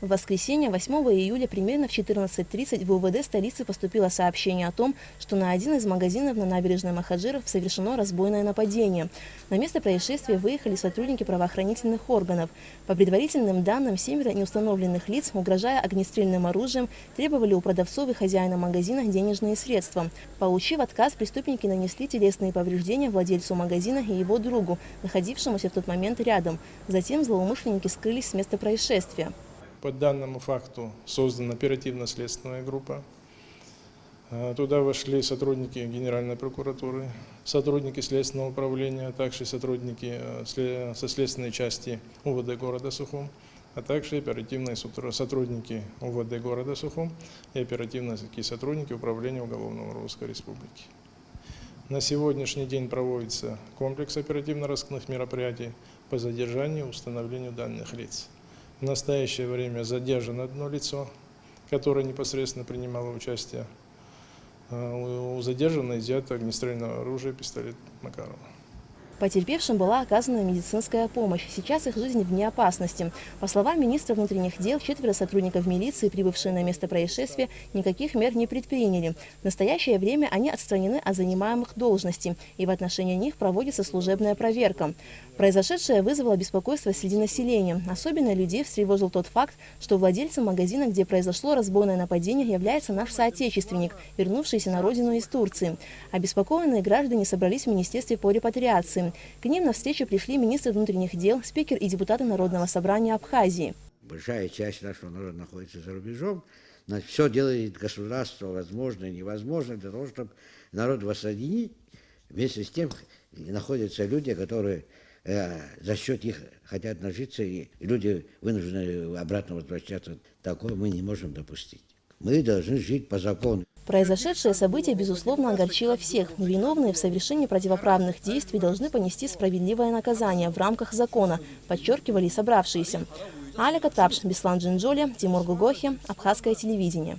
В воскресенье, 8 июля, примерно в 14:30 в УВД столицы поступило сообщение о том, что на один из магазинов на набережной Махаджиров совершено разбойное нападение. На место происшествия выехали сотрудники правоохранительных органов. По предварительным данным, 7 неустановленных лиц, угрожая огнестрельным оружием, требовали у продавцов и хозяина магазина денежные средства. Получив отказ, преступники нанесли телесные повреждения владельцу магазина и его другу, находившемуся в тот момент рядом. Затем злоумышленники скрылись с места происшествия. По данному факту создана оперативно-следственная группа. Туда вошли сотрудники Генеральной прокуратуры, сотрудники Следственного управления, а также сотрудники со следственной части УВД города Сухум, а также оперативные сотрудники УВД города Сухум и оперативные сотрудники Управления уголовного розыска республики. На сегодняшний день проводится комплекс оперативно-розыскных мероприятий по задержанию и установлению данных лиц. В настоящее время задержано одно лицо, которое непосредственно принимало участие. У задержанного изъято огнестрельное оружие, пистолет Макарова. Потерпевшим была оказана медицинская помощь. Сейчас их жизнь вне опасности. По словам министра внутренних дел, 4 сотрудников милиции, прибывшие на место происшествия, никаких мер не предприняли. В настоящее время они отстранены от занимаемых должностей, и в отношении них проводится служебная проверка. Произошедшее вызвало беспокойство среди населения. Особенно людей встревожил тот факт, что владельцем магазина, где произошло разбойное нападение, является наш соотечественник, вернувшийся на родину из Турции. Обеспокоенные граждане собрались в Министерстве по репатриации. К ним на встречу пришли министр внутренних дел, спикер и депутаты Народного собрания Абхазии. Большая часть нашего народа находится за рубежом. Все делает государство возможное и невозможное для того, чтобы народ воссоединить. Вместе с тем находятся люди, которые за счет их хотят нажиться, и люди вынуждены обратно возвращаться. Такое мы не можем допустить. Мы должны жить по закону. Произошедшее событие, безусловно, огорчило всех. Виновные в совершении противоправных действий должны понести справедливое наказание в рамках закона, подчеркивали собравшиеся. Аля Катапш, Беслан Джинджоли, Тимур Гугохи, Абхазское телевидение.